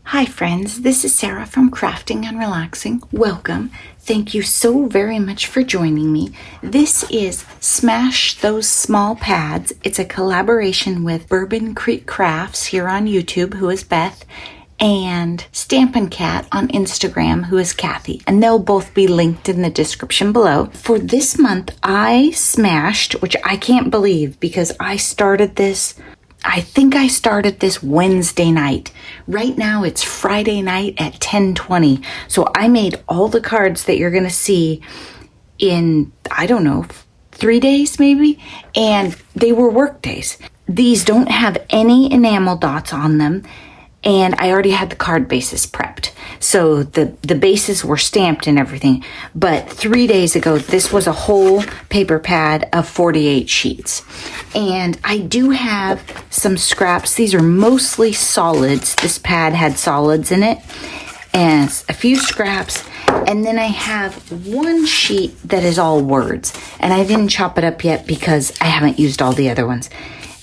Hi friends, this is Sarah from Crafting and Relaxing. Welcome. Thank you so very much for joining me. This is Smash Those Small Pads. It's a collaboration with Bourbon Creek Crafts here on YouTube, who is Beth, and Stampin' Cat on Instagram, who is Kathy. And they'll both be linked in the description below. For this month, I smashed, which I can't believe because I think I started this Wednesday night. Right now it's Friday night at 10:20. So I made all the cards that you're going to see in, I don't know, 3 days maybe. And they were work days. These don't have any enamel dots on them. And I already had the card bases prepped. So the bases were stamped and everything. But 3 days ago, this was a whole paper pad of 48 sheets. And I do have some scraps. These are mostly solids. This pad had solids in it. And a few scraps. And then I have one sheet that is all words. And I didn't chop it up yet because I haven't used all the other ones.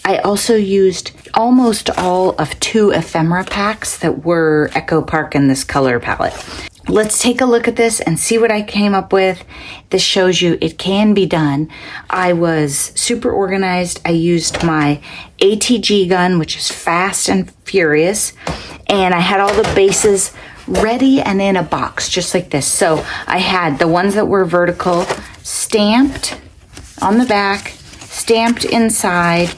I also used almost all of 2 ephemera packs that were Echo Park in this color palette. Let's take a look at this and see what I came up with. This shows you it can be done. I was super organized. I used my ATG gun, which is fast and furious. And I had all the bases ready and in a box, just like this. So I had the ones that were vertical stamped on the back, stamped inside,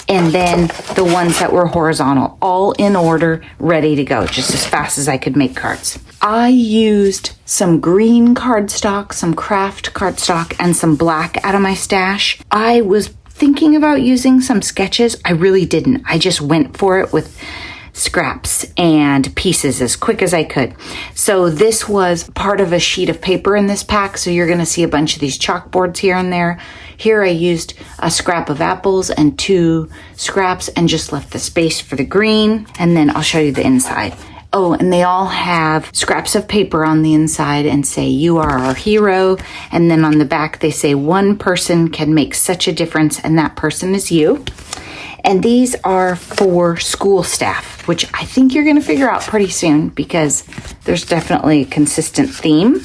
and then the ones that were horizontal, all in order, ready to go, just as fast as I could make cards. I used some green cardstock, some craft cardstock, and some black out of my stash. I was thinking about using some sketches. I really didn't. I just went for it with scraps and pieces as quick as I could. So this was part of a sheet of paper in this pack. So you're going to see a bunch of these chalkboards here and there. Here I used a scrap of apples and 2 scraps and just left the space for the green. And then I'll show you the inside. Oh, and they all have scraps of paper on the inside and say, "You are our hero." And then on the back, they say, "One person can make such a difference, and that person is you." And these are for school staff, which I think you're going to figure out pretty soon because there's definitely a consistent theme.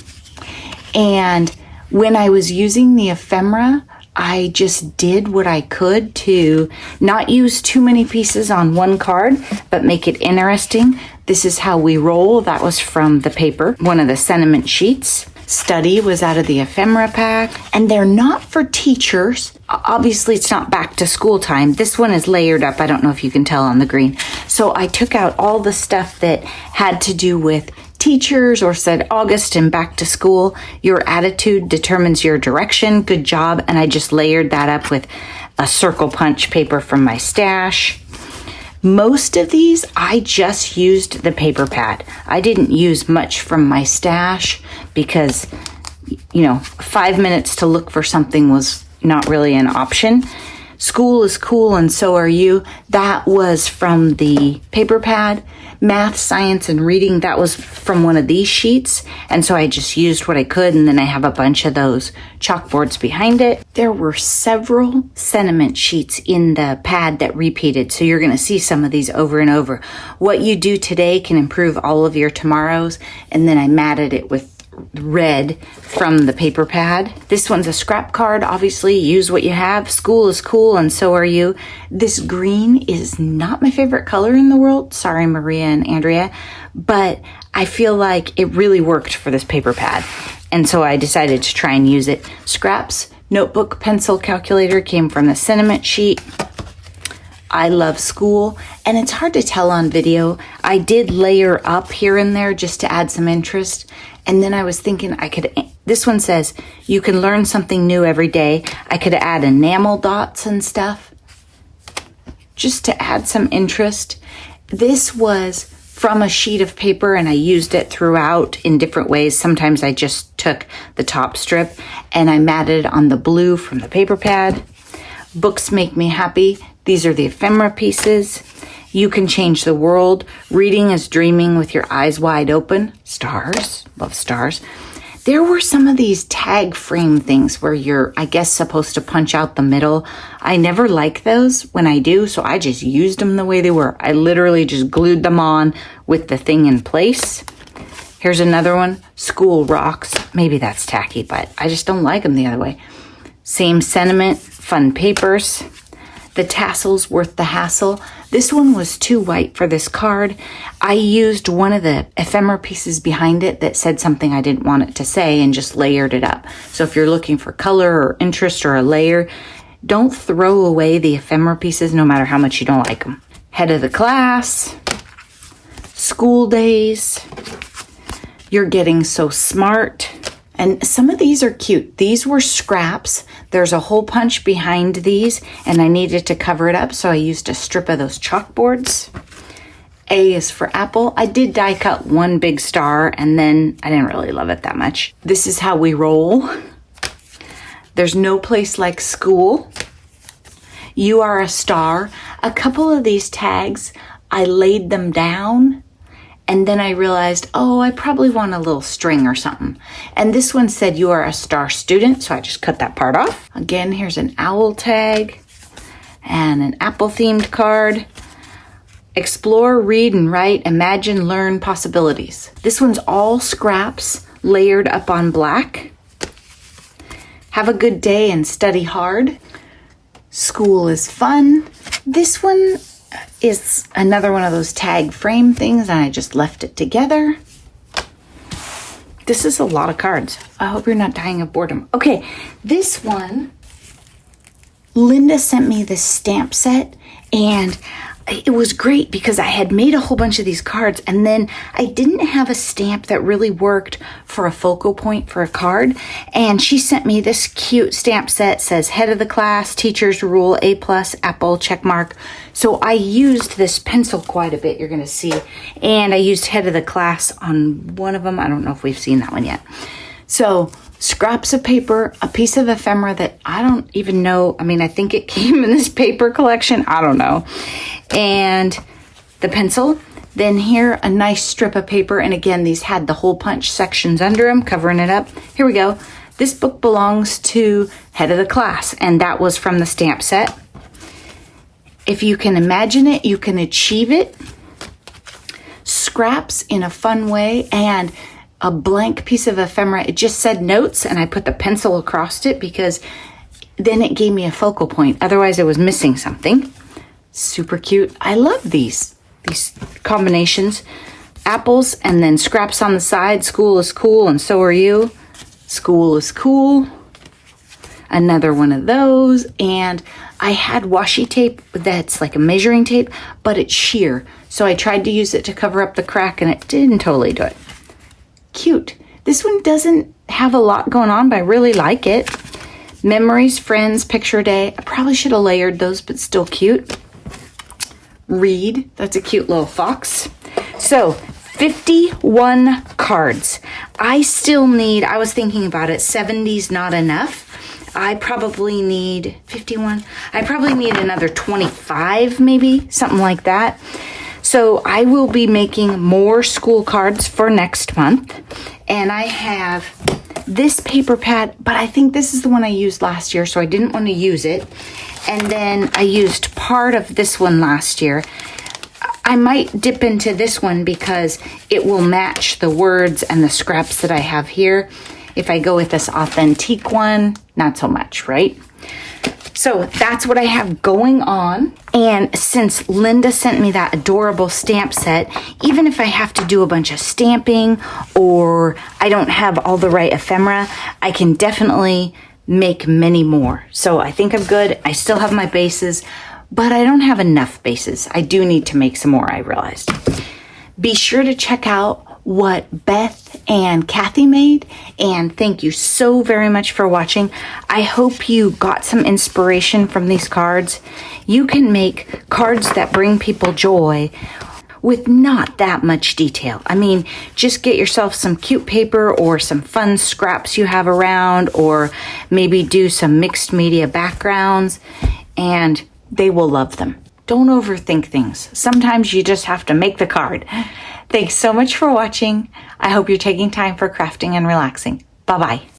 And when I was using the ephemera, I just did what I could to not use too many pieces on one card, but make it interesting. This is how we roll. That was from the paper, one of the sentiment sheets. Study was out of the ephemera pack, and they're not for teachers. Obviously, it's not back to school time. This one is layered up. I don't know if you can tell on the green. So I took out all the stuff that had to do with teachers or said August and back to school. Your attitude determines your direction. Good job. And I just layered that up with a circle punch paper from my stash. Most of these, I just used the paper pad. I didn't use much from my stash because, 5 minutes to look for something was not really an option. School is cool and so are you. That was from the paper pad. Math, science, and reading, that was from one of these sheets. And so I just used what I could, and then I have a bunch of those chalkboards behind it. There were several sentiment sheets in the pad that repeated, so you're going to see some of these over and over. What you do today can improve all of your tomorrows, and then I matted it with red from the paper pad. This one's a scrap card. Obviously, use what you have. School is cool and so are you. This green is not my favorite color in the world. Sorry, Maria and Andrea, but I feel like it really worked for this paper pad. And so I decided to try and use it. Scraps, notebook, pencil, calculator came from the sentiment sheet. I love school, and it's hard to tell on video. I did layer up here and there just to add some interest. And then I was thinking this one says, you can learn something new every day. I could add enamel dots and stuff just to add some interest. This was from a sheet of paper and I used it throughout in different ways. Sometimes I just took the top strip and I matted on the blue from the paper pad. Books make me happy. These are the ephemera pieces. You can change the world. Reading is dreaming with your eyes wide open. Stars. Love stars. There were some of these tag frame things where you're, I guess, supposed to punch out the middle. I never like those when I do, so I just used them the way they were. I literally just glued them on with the thing in place. Here's another one, School Rocks. Maybe that's tacky, but I just don't like them the other way. Same sentiment, fun papers. The tassel's worth the hassle. This one was too white for this card. I used one of the ephemera pieces behind it that said something I didn't want it to say and just layered it up. So if you're looking for color or interest or a layer, don't throw away the ephemera pieces no matter how much you don't like them. Head of the class, school days, you're getting so smart. And some of these are cute. These were scraps. There's a hole punch behind these, and I needed to cover it up, so I used a strip of those chalkboards. A is for apple. I did die cut one big star, and then I didn't really love it that much. This is how we roll. There's no place like school. You are a star. A couple of these tags, I laid them down, and then I realized, oh, I probably want a little string or something. And this one said you are a star student, so I just cut that part off. Again, here's an owl tag and an apple themed card. Explore, read, and write, imagine, learn possibilities. This one's all scraps layered up on black. Have a good day and study hard. School is fun. This one is another one of those tag frame things, and I just left it together. This is a lot of cards. I hope you're not dying of boredom. Okay, this one, Linda sent me this stamp set, and it was great because I had made a whole bunch of these cards, and then I didn't have a stamp that really worked for a focal point for a card. And she sent me this cute stamp set, says head of the class, teacher's rule, A+, apple, check mark. So I used this pencil quite a bit, you're going to see. And I used head of the class on one of them. I don't know if we've seen that one yet. So scraps of paper, a piece of ephemera that I don't even know. I mean, I think it came in this paper collection. I don't know. And the pencil. Then here, a nice strip of paper. And again, these had the hole punch sections under them, covering it up. Here we go. This book belongs to head of the class, and that was from the stamp set. If you can imagine it, you can achieve it. Scraps in a fun way, and a blank piece of ephemera. It just said notes, and I put the pencil across it because then it gave me a focal point. Otherwise, it was missing something. Super cute. I love these combinations. Apples and then scraps on the side. School is cool, and so are you. School is cool. Another one of those. And I had washi tape that's like a measuring tape, but it's sheer. So I tried to use it to cover up the crack, and it didn't totally do it. Cute. This one doesn't have a lot going on, but I really like it. Memories, friends, picture day. I probably should have layered those, but still cute. Read. That's a cute little fox. So 51 cards. I still need, I was thinking about it, 70's not enough. I probably need 51. I probably need another 25 maybe, something like that. So I will be making more school cards for next month. And I have this paper pad, but I think this is the one I used last year, so I didn't want to use it. And then I used part of this one last year. I might dip into this one because it will match the words and the scraps that I have here. If I go with this authentic one, not so much, right? So that's what I have going on. And since Linda sent me that adorable stamp set, even if I have to do a bunch of stamping or I don't have all the right ephemera, I can definitely make many more. So I think I'm good. I still have my bases, but I don't have enough bases. I do need to make some more, I realized. Be sure to check out what Beth and Kathy made, and thank you so very much for watching. I hope you got some inspiration from these cards. You can make cards that bring people joy with not that much detail. I mean, just get yourself some cute paper or some fun scraps you have around, or maybe do some mixed media backgrounds, and they will love them. Don't overthink things. Sometimes you just have to make the card. Thanks so much for watching. I hope you're taking time for crafting and relaxing. Bye-bye.